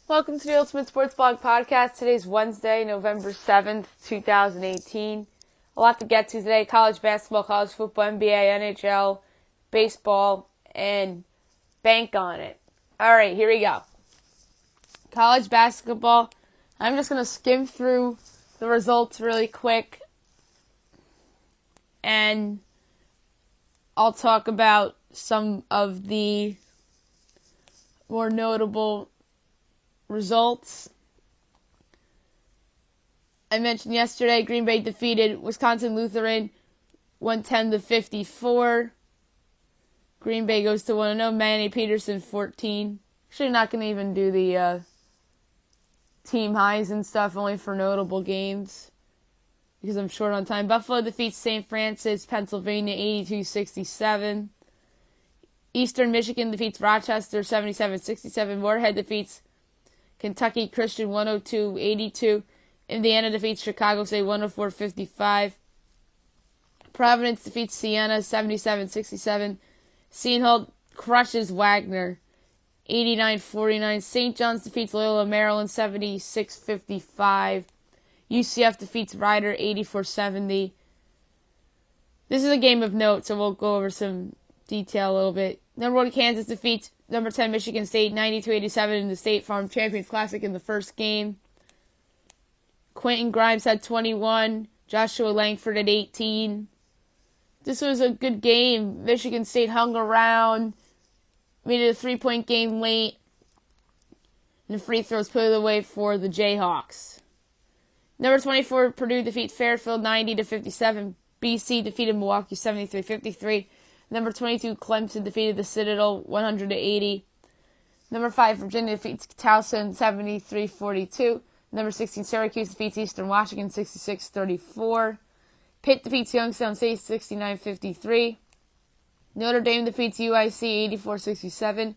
Welcome to the Ultimate Sports Blog Podcast. Today's Wednesday, November 7th, 2018. A lot to get to today. College basketball, college football, NBA, NHL, baseball, and bank on it. Alright, here we go. College basketball. I'm just going to skim through the results really quick. And I'll talk about some of the more notable results. I mentioned yesterday Green Bay defeated Wisconsin Lutheran 110-54. Green Bay goes to 1-0. Manny Peterson 14. Actually not going to even do the team highs and stuff, only for notable games because I'm short on time. Buffalo defeats St. Francis, Pennsylvania 82-67. Eastern Michigan defeats Rochester 77-67. Moorhead defeats Kentucky Christian 102-82. Indiana defeats Chicago State 104-55. Providence defeats Siena 77-67. Seton crushes Wagner 89-49. St. John's defeats Loyola Maryland 76-55. UCF defeats Rider 84-70. This is a game of note, so we'll go over some detail a little bit. Number 1 Kansas defeats number 10 Michigan State 92-87 in the State Farm Champions Classic in the first game. Quentin Grimes had 21. Joshua Langford at 18. This was a good game. Michigan State hung around, made it a 3-point game late, and the free throws put it away for the Jayhawks. Number 24 Purdue defeats Fairfield 90-57. BC defeated Milwaukee 73-53. Number 22, Clemson defeated the Citadel 100-80. Number 5, Virginia defeats Towson 73-42. Number 16, Syracuse defeats Eastern Washington 66-34. Pitt defeats Youngstown State 69-53. Notre Dame defeats UIC 84-67.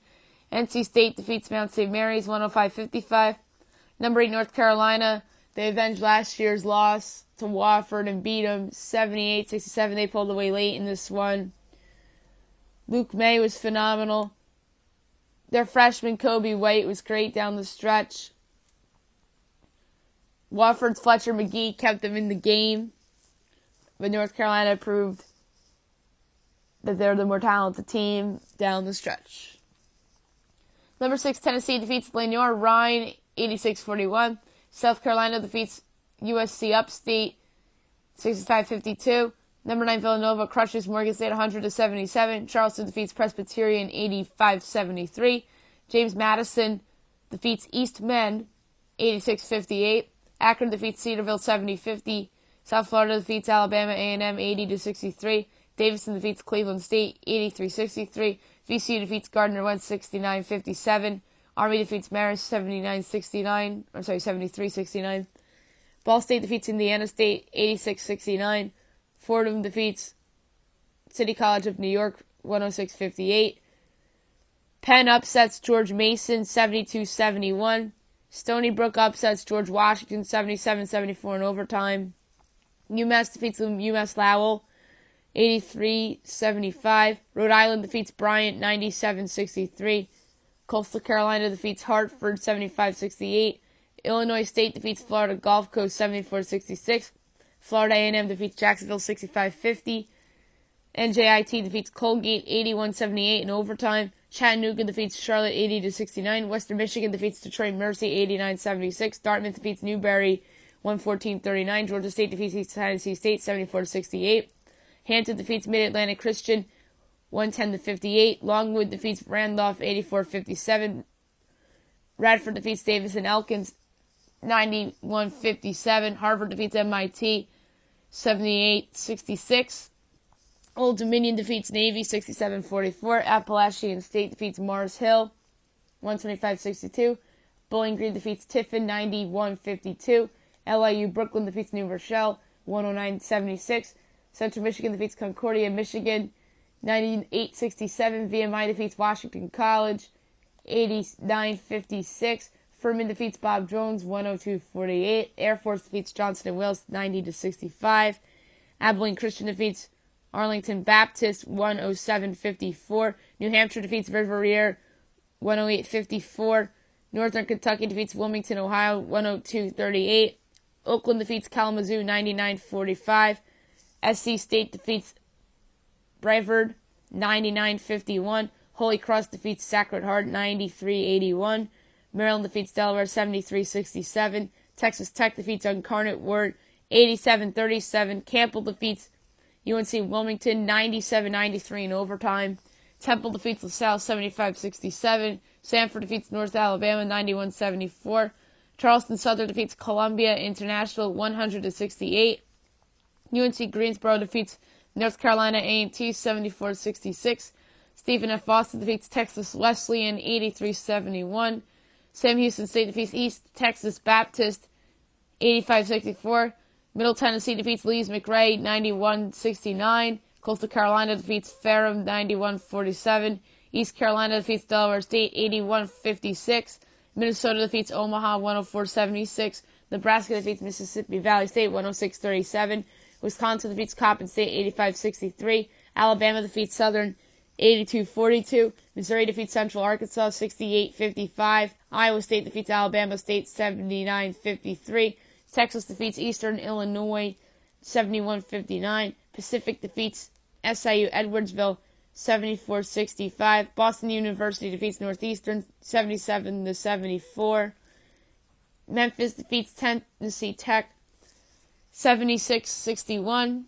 NC State defeats Mount St. Mary's 105-55. Number 8, North Carolina. They avenged last year's loss to Wofford and beat them 78-67. They pulled away late in this one. Luke May was phenomenal. Their freshman Kobe White was great down the stretch. Wofford's Fletcher McGee kept them in the game, but North Carolina proved that they're the more talented team down the stretch. Number 6, Tennessee defeats Lenoir Rhine 86-41. South Carolina defeats USC Upstate 65-52. Number 9, Villanova crushes Morgan State 100-77. Charleston defeats Presbyterian 85-73. James Madison defeats East Bend 86-58. Akron defeats Cedarville 70-50. South Florida defeats Alabama A&M 80-63. Davidson defeats Cleveland State 83-63. VCU defeats Gardner Wentz 69-57. Army defeats Marist 73-69. Ball State defeats Indiana State 86-69. Fordham defeats City College of New York 106-58. Penn upsets George Mason 72-71. Stony Brook upsets George Washington 77-74 in overtime. UMass defeats UMass Lowell 83-75. Rhode Island defeats Bryant 97-63. Coastal Carolina defeats Hartford 75-68. Illinois State defeats Florida Gulf Coast 74-66. Florida A&M defeats Jacksonville 65-50. NJIT defeats Colgate 81-78 in overtime. Chattanooga defeats Charlotte 80-69. Western Michigan defeats Detroit Mercy 89-76. Dartmouth defeats Newberry 114-39. Georgia State defeats East Tennessee State 74-68. Hampton defeats Mid-Atlantic Christian 110-58. Longwood defeats Randolph 84-57. Radford defeats Davidson Elkins 91-57. Harvard defeats MIT 78-66. Old Dominion defeats Navy 67-44. Appalachian State defeats Mars Hill 125-62. Bowling Green defeats Tiffin 91-52. LIU Brooklyn defeats New Rochelle 109-76. Central Michigan defeats Concordia, Michigan 98-67. VMI defeats Washington College 89-56. Furman defeats Bob Jones 102-48. Air Force defeats Johnson & Wales 90-65. Abilene Christian defeats Arlington Baptist 107-54. New Hampshire defeats Riviera 108-54. Northern Kentucky defeats Wilmington, Ohio 102-38. Oakland defeats Kalamazoo 99-45. SC State defeats Brevard 99-51. Holy Cross defeats Sacred Heart 93-81. Maryland defeats Delaware 73-67. Texas Tech defeats Incarnate Word 87-37. Campbell defeats UNC Wilmington 97-93 in overtime. Temple defeats LaSalle 75-67. Sanford defeats North Alabama 91-74. Charleston Southern defeats Columbia International 100-68. UNC Greensboro defeats North Carolina A&T 74-66. Stephen F. Austin defeats Texas Wesleyan 83-71. Sam Houston State defeats East Texas Baptist 85-64. Middle Tennessee defeats Lees McRae 91-69. Coastal Carolina defeats Ferrum 91-47. East Carolina defeats Delaware State 81-56. Minnesota defeats Omaha 104-76. Nebraska defeats Mississippi Valley State 106-37. Wisconsin defeats Coppin State 85-63. Alabama defeats Southern 82-42. Missouri defeats Central Arkansas 68-55. Iowa State defeats Alabama State 79-53. Texas defeats Eastern Illinois 71-59. Pacific defeats SIU Edwardsville 74-65. Boston University defeats Northeastern 77-74. Memphis defeats Tennessee Tech 76-61.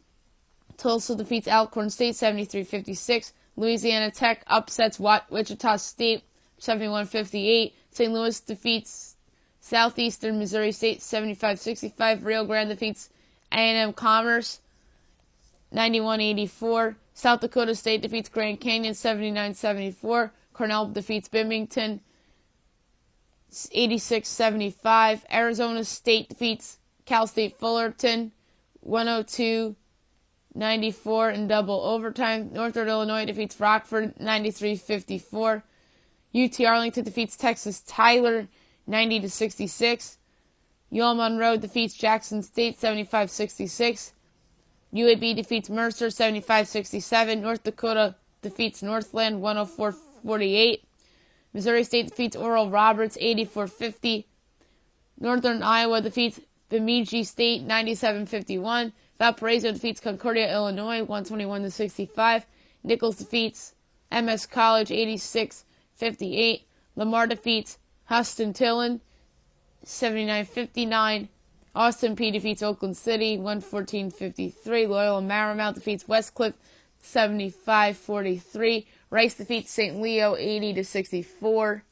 Tulsa defeats Alcorn State 73-56. Louisiana Tech upsets Wichita State 71-58. St. Louis defeats Southeastern Missouri State 75-65. Rio Grande defeats A&M Commerce 91-84. South Dakota State defeats Grand Canyon 79-74. Cornell defeats Binghamton 86-75. Arizona State defeats Cal State Fullerton 102-94 in double overtime. Northern Illinois defeats Rockford 93-54. UT Arlington defeats Texas Tyler 90-66. UL Monroe defeats Jackson State 75-66. UAB defeats Mercer 75-67. North Dakota defeats Northland 104-48. Missouri State defeats Oral Roberts 84-50. Northern Iowa defeats Bemidji State 97-51. Valparaiso defeats Concordia, Illinois 121-65. Nichols defeats MS College 86-58. Lamar defeats Huston-Tillon 79-59. Austin P defeats Oakland City 114-53. Loyola Marymount defeats Westcliff 75-43. Rice defeats St. Leo 80-64.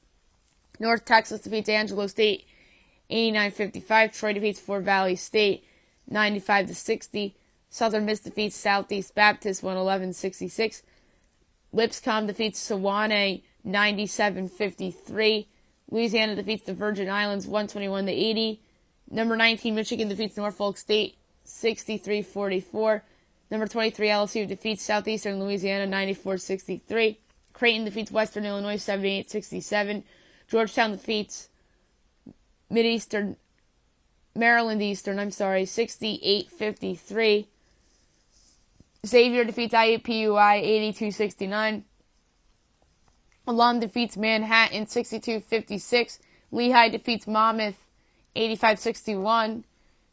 North Texas defeats Angelo State 89-55. Troy defeats Fort Valley State 95-60. Southern Miss defeats Southeast Baptist 111-66. Lipscomb defeats Sewanee 97-53. Louisiana defeats the Virgin Islands 121-80. Number 19 Michigan defeats Norfolk State 63-44. Number 23 LSU defeats Southeastern Louisiana 94-63. Creighton defeats Western Illinois 78-67. Georgetown defeats Maryland Eastern 68-53. Xavier defeats IUPUI 82-69. Alum defeats Manhattan 62-56. Lehigh defeats Monmouth 85-61.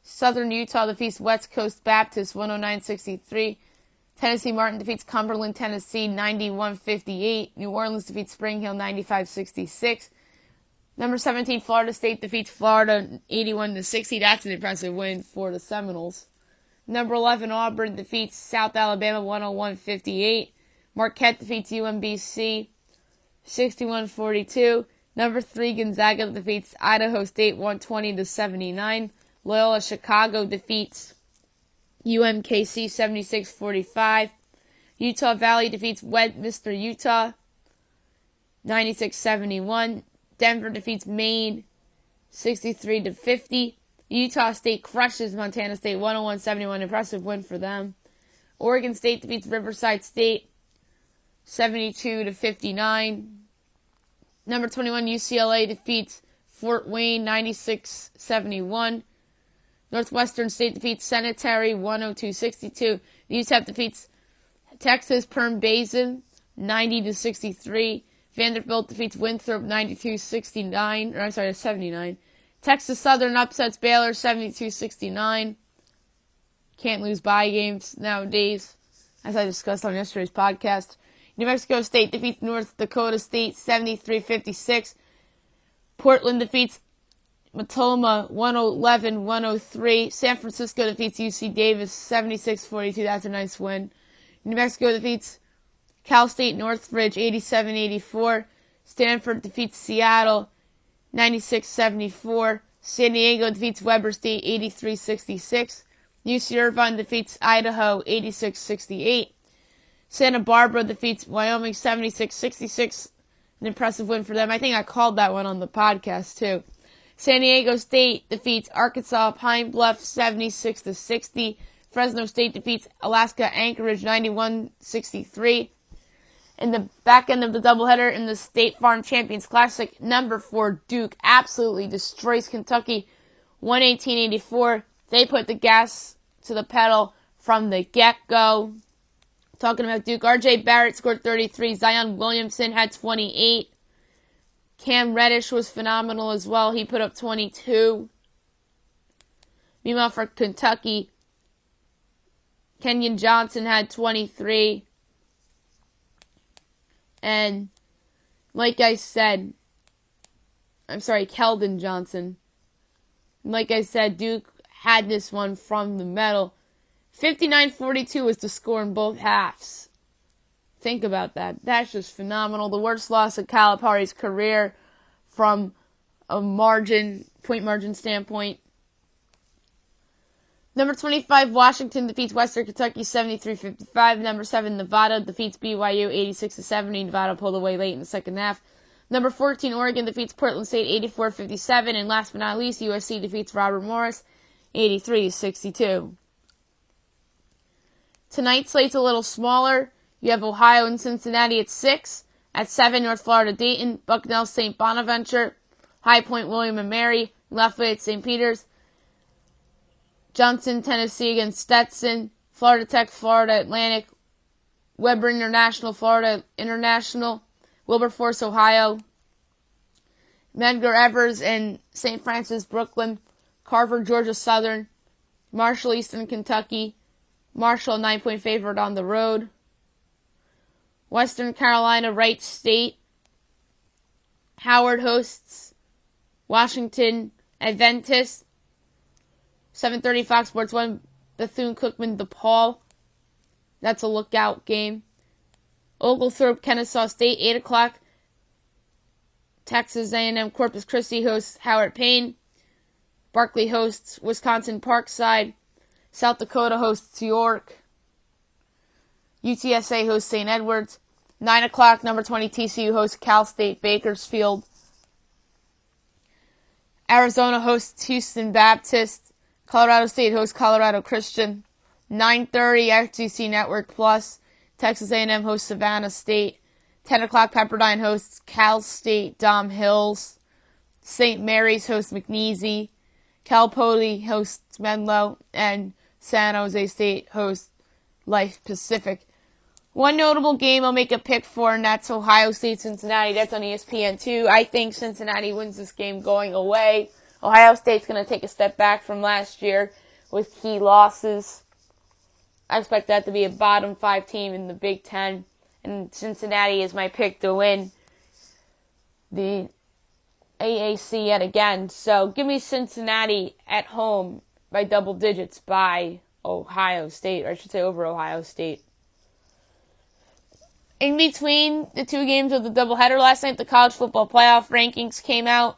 Southern Utah defeats West Coast Baptist 109-63. Tennessee Martin defeats Cumberland, Tennessee 91-58. New Orleans defeats Spring Hill 95-66. Number 17 Florida State defeats Florida 81-60. That's an impressive win for the Seminoles. Number 11 Auburn defeats South Alabama 101-58. Marquette defeats UMBC 61-42. Number 3 Gonzaga defeats Idaho State 120-79. Loyola Chicago defeats UMKC 76-45. Utah Valley defeats Mr. Utah 96-71. Denver defeats Maine 63-50. Utah State crushes Montana State 101-71. Impressive win for them. Oregon State defeats Riverside State 72-59. Number 21 UCLA defeats Fort Wayne 96-71. Northwestern State defeats Sanitary 102-62. UTEP defeats Texas Perm Basin 90-63. Vanderbilt defeats Winthrop 79. Texas Southern upsets Baylor 72-69. Can't lose bye games nowadays, as I discussed on yesterday's podcast. New Mexico State defeats North Dakota State 73-56. Portland defeats Matoma 111-103. San Francisco defeats UC Davis 76-42. That's a nice win. New Mexico defeats Cal State Northridge 87-84. Stanford defeats Seattle 96-74. San Diego defeats Weber State 83-66. UC Irvine defeats Idaho 86-68. Santa Barbara defeats Wyoming 76-66. An impressive win for them. I think I called that one on the podcast too. San Diego State defeats Arkansas Pine Bluff 76-60. Fresno State defeats Alaska Anchorage 91-63. In the back end of the doubleheader in the State Farm Champions Classic, number 4 Duke absolutely destroys Kentucky 118-84. They put the gas to the pedal from the get-go. Talking about Duke, R.J. Barrett scored 33. Zion Williamson had 28. Cam Reddish was phenomenal as well. He put up 22. Meanwhile, for Kentucky, Kenyon Johnson had 23. And like I said, Keldon Johnson. Like I said, Duke had this one from the middle. 59-42 was the score in both halves. Think about that. That's just phenomenal. The worst loss of Calipari's career from a point margin standpoint. Number 25, Washington defeats Western Kentucky 73-55. Number 7, Nevada defeats BYU 86-70. Nevada pulled away late in the second half. Number 14, Oregon defeats Portland State 84-57. And last but not least, USC defeats Robert Morris 83-62. Tonight's slate's a little smaller. You have Ohio and Cincinnati at 6. At 7, North Florida Dayton, Bucknell St. Bonaventure, High Point William and Mary, Lafayette St. Peter's, Johnson, Tennessee against Stetson, Florida Tech, Florida Atlantic, Weber International, Florida International, Wilberforce, Ohio, Medgar Evers and St. Francis, Brooklyn, Carver, Georgia Southern, Marshall, Eastern Kentucky, Marshall 9-point favorite on the road, Western Carolina, Wright State, Howard hosts Washington Adventist, 7:30 Fox Sports 1, Bethune-Cookman, DePaul. That's a lookout game. Oglethorpe, Kennesaw State, 8 o'clock. Texas A&M Corpus Christi hosts Howard Payne. Berkeley hosts Wisconsin Parkside. South Dakota hosts York. UTSA hosts St. Edwards. 9 o'clock, number 20 TCU hosts Cal State Bakersfield. Arizona hosts Houston Baptist. Colorado State hosts Colorado Christian. 9:30 FCC Network Plus. Texas A&M hosts Savannah State. 10 o'clock Pepperdine hosts Cal State Dom Hills. St. Mary's hosts McNeese. Cal Poly hosts Menlo. And San Jose State hosts Life Pacific. One notable game I'll make a pick for, and that's Ohio State-Cincinnati. That's on ESPN2. I think Cincinnati wins this game going away. Ohio State's going to take a step back from last year with key losses. I expect that to be a bottom 5 team in the Big Ten. And Cincinnati is my pick to win the AAC yet again. So give me Cincinnati at home by double digits by Ohio State. Or I should say over Ohio State. In between the two games of the doubleheader last night, the college football playoff rankings came out.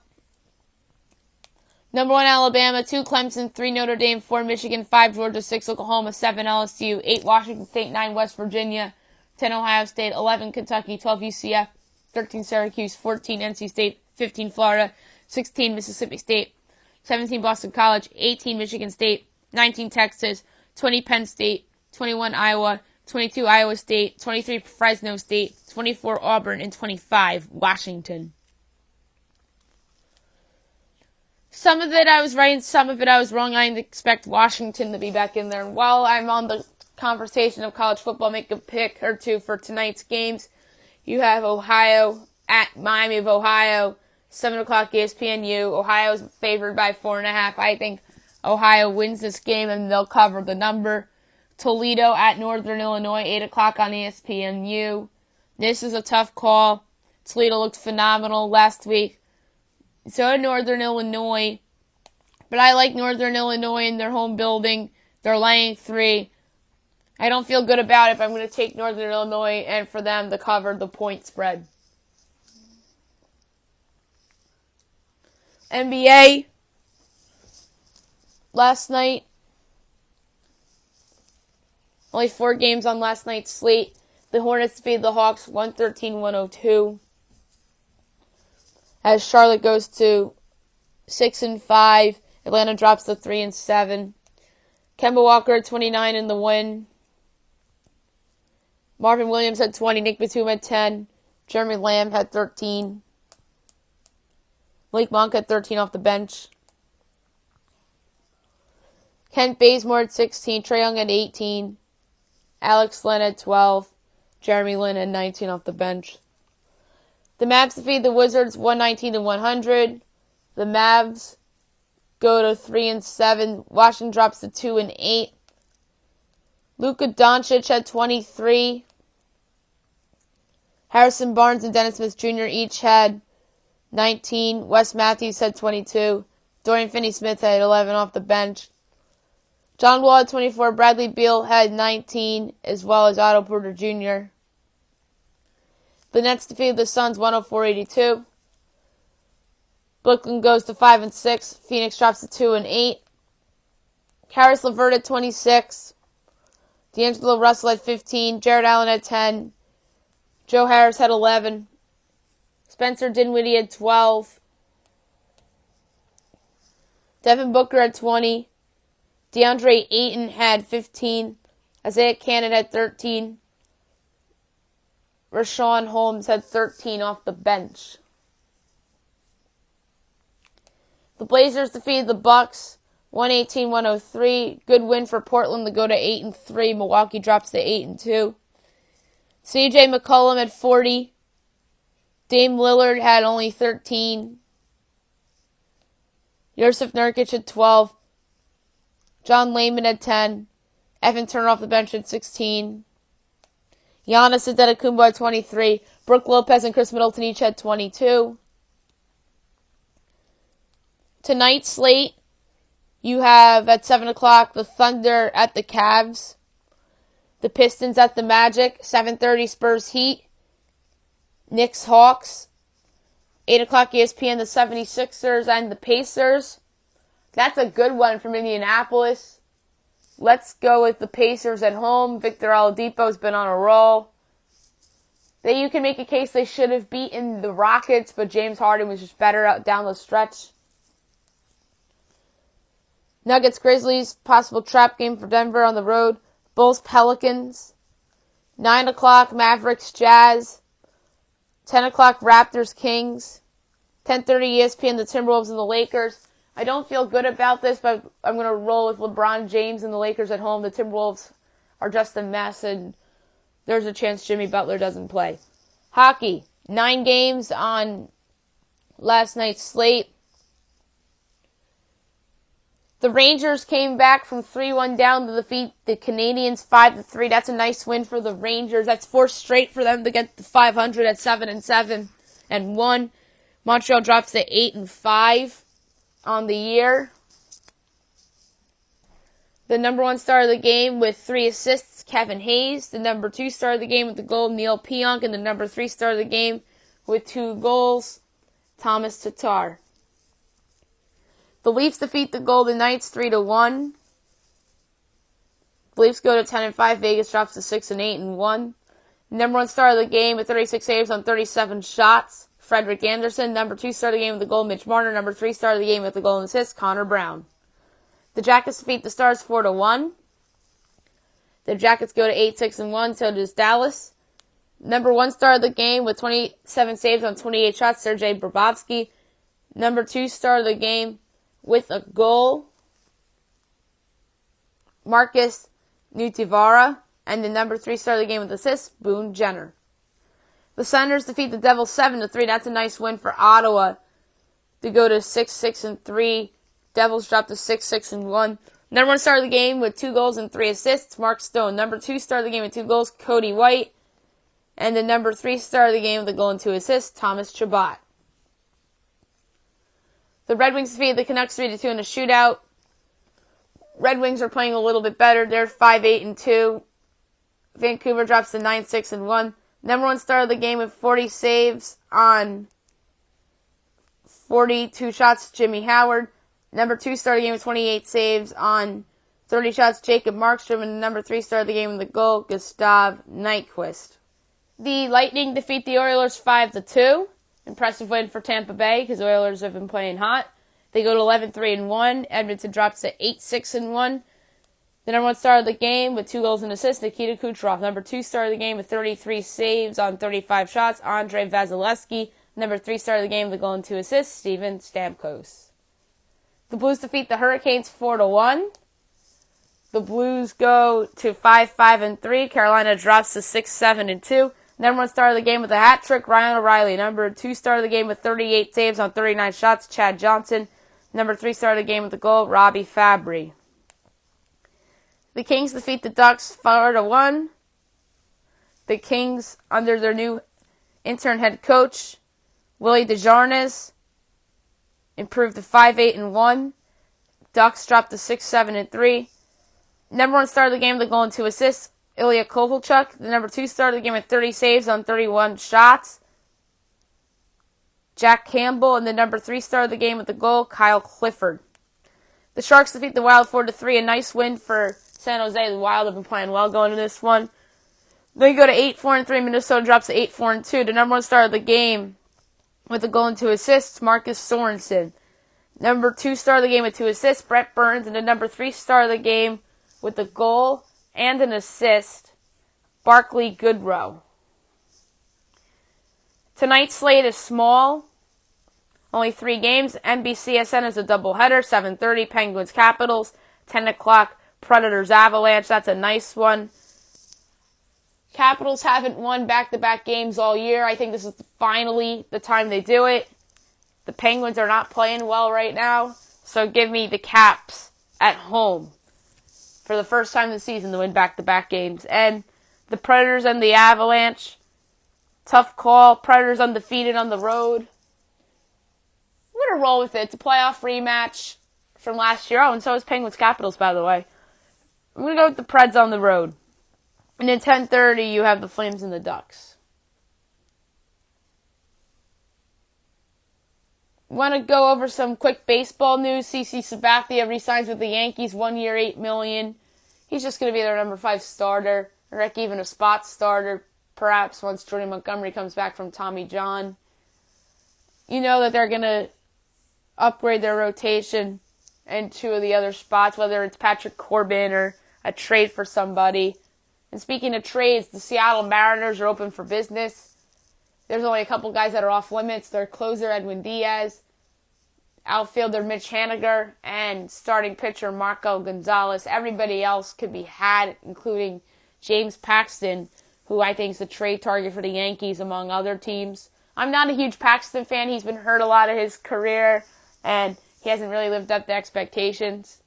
Number 1, Alabama, 2, Clemson, 3, Notre Dame, 4, Michigan, 5, Georgia, 6, Oklahoma, 7, LSU, 8, Washington State, 9, West Virginia, 10, Ohio State, 11, Kentucky, 12, UCF, 13, Syracuse, 14, NC State, 15, Florida, 16, Mississippi State, 17, Boston College, 18, Michigan State, 19, Texas, 20, Penn State, 21, Iowa, 22, Iowa State, 23, Fresno State, 24, Auburn, and 25, Washington. Some of it I was right, some of it I was wrong. I expect Washington to be back in there. And while I'm on the conversation of college football, make a pick or two for tonight's games. You have Ohio at Miami of Ohio, 7 o'clock ESPNU. Ohio is favored by 4.5. I think Ohio wins this game and they'll cover the number. Toledo at Northern Illinois, 8 o'clock on ESPNU. This is a tough call. Toledo looked phenomenal last week. So did Northern Illinois. But I like Northern Illinois in their home building. They're laying 3. I don't feel good about it, but I'm going to take Northern Illinois and for them to cover the point spread. NBA last night. Only 4 games on last night's slate. The Hornets defeated the Hawks 113-102. As Charlotte goes to 6-5, Atlanta drops to 3-7. Kemba Walker 29 in the win. Marvin Williams had 20. Nick Batum had 10. Jeremy Lamb had 13. Malik Monk had 13 off the bench. Kent Bazemore had 16. Trae Young had 18. Alex Len had 12. Jeremy Lin had 19 off the bench. The Mavs defeat the Wizards 119-100. The Mavs go to 3-7. Washington drops to 2-8. Luka Doncic had 23. Harrison Barnes and Dennis Smith Jr. each had 19. Wes Matthews had 22. Dorian Finney-Smith had 11 off the bench. John Wall had 24. Bradley Beal had 19, as well as Otto Porter Jr. The Nets defeated the Suns 104-82. Brooklyn goes to 5-6. Phoenix drops to 2-8. Karis LeVert at 26. D'Angelo Russell had 15. Jared Allen had 10. Joe Harris had 11. Spencer Dinwiddie had 12. Devin Booker had 20. DeAndre Ayton had 15. Isaiah Cannon had 13. Rashawn Holmes had 13 off the bench. The Blazers defeated the Bucks 118-103. Good win for Portland to go to 8-3. Milwaukee drops to 8-2. CJ McCollum had 40. Dame Lillard had only 13. Yusuf Nurkic had 12. John Layman had 10. Evan Turner off the bench had 16. Giannis Antetokounmpo had 23. Brooke Lopez and Chris Middleton each had 22. Tonight's slate, you have at 7 o'clock the Thunder at the Cavs. The Pistons at the Magic. 7:30 Spurs Heat. Knicks Hawks. 8 o'clock ESPN the 76ers and the Pacers. That's a good one from Indianapolis. Let's go with the Pacers at home. Victor Oladipo's been on a roll. You can make a case they should have beaten the Rockets, but James Harden was just better out down the stretch. Nuggets Grizzlies, possible trap game for Denver on the road. Bulls Pelicans. 9 o'clock Mavericks Jazz. 10 o'clock Raptors Kings. 10:30 ESPN the Timberwolves and the Lakers. I don't feel good about this, but I'm going to roll with LeBron James and the Lakers at home. The Timberwolves are just a mess, and there's a chance Jimmy Butler doesn't play. Hockey, 9 games on last night's slate. The Rangers came back from 3-1 down to defeat the Canadiens 5-3. That's a nice win for the Rangers. That's 4 straight for them to get to 500 at 7-7 and 1. Montreal drops to 8-5 on the year. The number 1 star of the game with 3 assists, Kevin Hayes. The number 2 star of the game with the goal, Neil Pionk. And the number 3 star of the game with 2 goals, Thomas Tatar. The Leafs defeat the Golden Knights 3-1. The Leafs go to 10-5. Vegas drops to 6-8-1. Number 1 star of the game with 36 saves on 37 shots, Frederick Anderson. Number 2 star of the game with the goal, Mitch Marner. Number 3 star of the game with the goal and assist, Connor Brown. The Jackets defeat the Stars 4-1. The Jackets go to 8-6-1, so does Dallas. Number 1 star of the game with 27 saves on 28 shots, Sergei Bobrovsky. Number 2 star of the game with a goal, Marcus Nutivaara. And the number 3 star of the game with assists, Boone Jenner. The Senators defeat the Devils 7-3. That's a nice win for Ottawa to go to 6-6-3. Devils drop to 6-6-1. Number 1 star of the game with 2 goals and 3 assists, Mark Stone. Number 2 star of the game with 2 goals, Cody White. And the number 3 star of the game with a goal and 2 assists, Thomas Chabot. The Red Wings defeated the Canucks 3-2 in a shootout. Red Wings are playing a little bit better. They're 5-8-2. Vancouver drops to 9-6-1. Number 1 star of the game with 40 saves on 42 shots, Jimmy Howard. Number 2 star of the game with 28 saves on 30 shots, Jacob Markstrom. And the number 3 star of the game with the goal, Gustav Nyquist. The Lightning defeat the Oilers 5-2. Impressive win for Tampa Bay because the Oilers have been playing hot. They go to 11-3-1. Edmonton drops to 8-6-1. The number 1 star of the game with 2 goals and assists, Nikita Kucherov. Number 2 star of the game with 33 saves on 35 shots, Andrei Vasilevsky. Number 3 star of the game with a goal and 2 assists, Steven Stamkos. The Blues defeat the Hurricanes 4-1. The Blues go to 5-5-3. Carolina drops to 6-7-2. Number 1 star of the game with a hat trick, Ryan O'Reilly. Number 2 star of the game with 38 saves on 39 shots, Chad Johnson. Number 3 star of the game with the goal, Robbie Fabry. The Kings defeat the Ducks 4-1. The Kings, under their new intern head coach, Willie Desjardins, improved to 5-8-1. Ducks dropped to 6-7-3. Number 1 star of the game with a goal and 2 assists, Ilya Kovalchuk. The number 2 star of the game with 30 saves on 31 shots, Jack Campbell. And the number 3 star of the game with the goal, Kyle Clifford. The Sharks defeat the Wild 4-3. A nice win for San Jose. The Wild have been playing well going into this one. They go to 8-4-3. Minnesota drops to 8-4-2. The number 1 star of the game with a goal and 2 assists, Marcus Sorensen. Number 2 star of the game with 2 assists, Brett Burns. And the number 3 star of the game with a goal and an assist, Barclay Goodrow. Tonight's slate is small. Only 3 games. NBCSN is a doubleheader. 7:30 Penguins Capitals. 10 o'clock Predators Avalanche. That's a nice one. Capitals haven't won back-to-back games all year. I think this is finally the time they do it. The Penguins are not playing well right now. So give me the Caps at home for the first time this season to win back-to-back games. And the Predators and the Avalanche, tough call. Predators undefeated on the road. I'm going to roll with it. It's a playoff rematch from last year. Oh, and so is Penguins Capitals, by the way. I'm going to go with the Preds on the road. And then 10:30, you have the Flames and the Ducks. Want to go over some quick baseball news. CC Sabathia re-signs with the Yankees, 1 year, $8 million. He's just going to be their number 5 starter. Or heck, even a spot starter, perhaps once Jordan Montgomery comes back from Tommy John. You know that they're going to upgrade their rotation and 2 of the other spots, whether it's Patrick Corbin or a trade for somebody. And speaking of trades, the Seattle Mariners are open for business. There's only a couple guys that are off limits. Their closer, Edwin Diaz, outfielder Mitch Haniger, and starting pitcher Marco Gonzalez. Everybody else could be had, including James Paxton, who I think is a trade target for the Yankees, among other teams. I'm not a huge Paxton fan. He's been hurt a lot of his career, and he hasn't really lived up to expectations.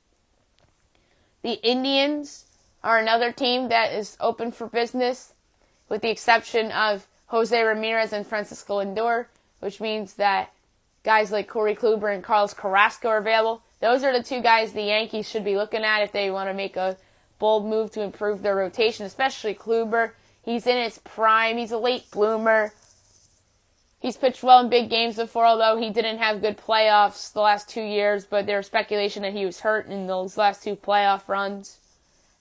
The Indians are another team that is open for business, with the exception of Jose Ramirez and Francisco Lindor, which means that guys like Corey Kluber and Carlos Carrasco are available. Those are the 2 guys the Yankees should be looking at if they want to make a bold move to improve their rotation, especially Kluber. He's in his prime. He's a late bloomer. He's pitched well in big games before, although he didn't have good playoffs the last 2 years, but there's speculation that he was hurt in those last 2 playoff runs.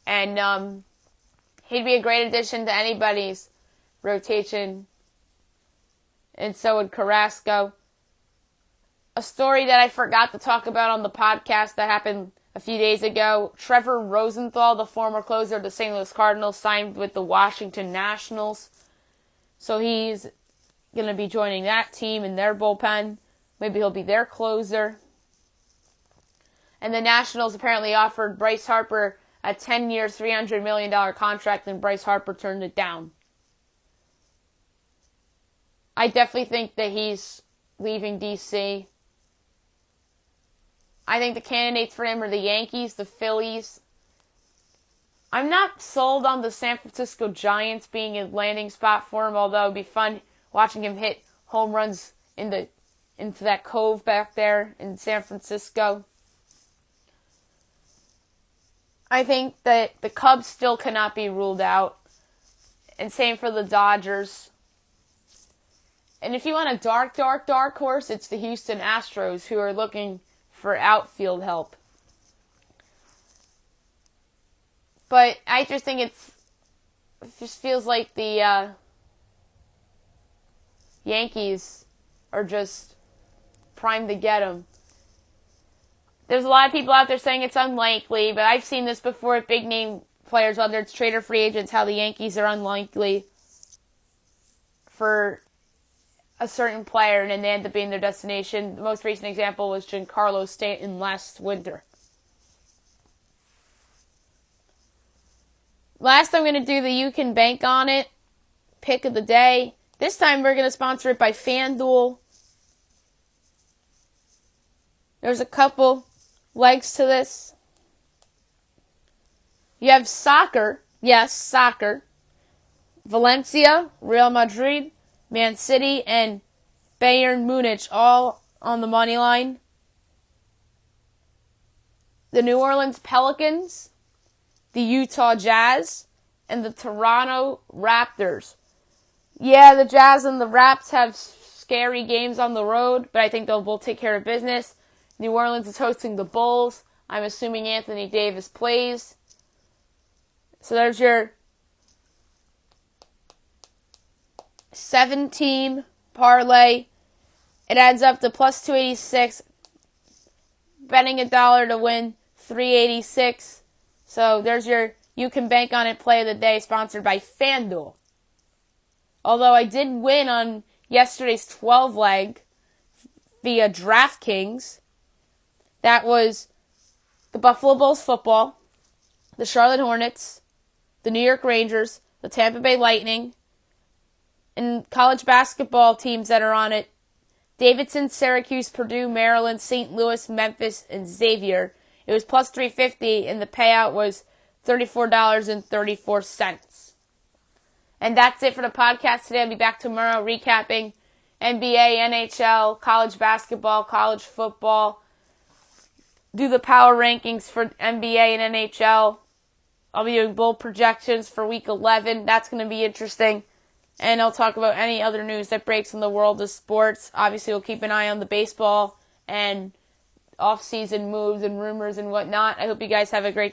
And he'd be a great addition to anybody's rotation. And so would Carrasco. A story that I forgot to talk about on the podcast that happened a few days ago. Trevor Rosenthal, the former closer of the St. Louis Cardinals, signed with the Washington Nationals. So he's going to be joining that team in their bullpen. Maybe he'll be their closer. And the Nationals apparently offered Bryce Harper a 10-year, $300 million contract, and Bryce Harper turned it down. I definitely think that he's leaving D.C. I think the candidates for him are the Yankees, the Phillies. I'm not sold on the San Francisco Giants being a landing spot for him, although it'd be fun watching him hit home runs into that cove back there in San Francisco. I think that the Cubs still cannot be ruled out. And same for the Dodgers. And if you want a dark horse, it's the Houston Astros, who are looking for outfield help. But I just think it just feels like the Yankees are just primed to get him. There's a lot of people out there saying it's unlikely, but I've seen this before with big name players, whether it's trade or free agents, how the Yankees are unlikely for a certain player and then they end up being their destination. The most recent example was Giancarlo Stanton last winter. Last, I'm going to do the You Can Bank on It pick of the day. This time we're going to sponsor it by FanDuel. There's a couple legs to this. You have soccer. Yes, soccer. Valencia, Real Madrid, Man City, and Bayern Munich all on the money line. The New Orleans Pelicans, the Utah Jazz, and the Toronto Raptors. Yeah, the Jazz and the Raps have scary games on the road, but I think they'll both take care of business. New Orleans is hosting the Bulls. I'm assuming Anthony Davis plays. So there's your 7-team parlay. It adds up to plus 286. Betting $1 to win $3.86. So there's your You Can Bank on It play of the day, sponsored by FanDuel. Although I did win on yesterday's 12 leg via DraftKings. That was the Buffalo Bulls football, the Charlotte Hornets, the New York Rangers, the Tampa Bay Lightning, and college basketball teams that are on it. Davidson, Syracuse, Purdue, Maryland, St. Louis, Memphis, and Xavier. It was plus 350, and the payout was $34.34. And that's it for the podcast today. I'll be back tomorrow recapping NBA, NHL, college basketball, college football. Do the power rankings for NBA and NHL. I'll be doing bold projections for Week 11. That's going to be interesting. And I'll talk about any other news that breaks in the world of sports. Obviously, we'll keep an eye on the baseball and off-season moves and rumors and whatnot. I hope you guys have a great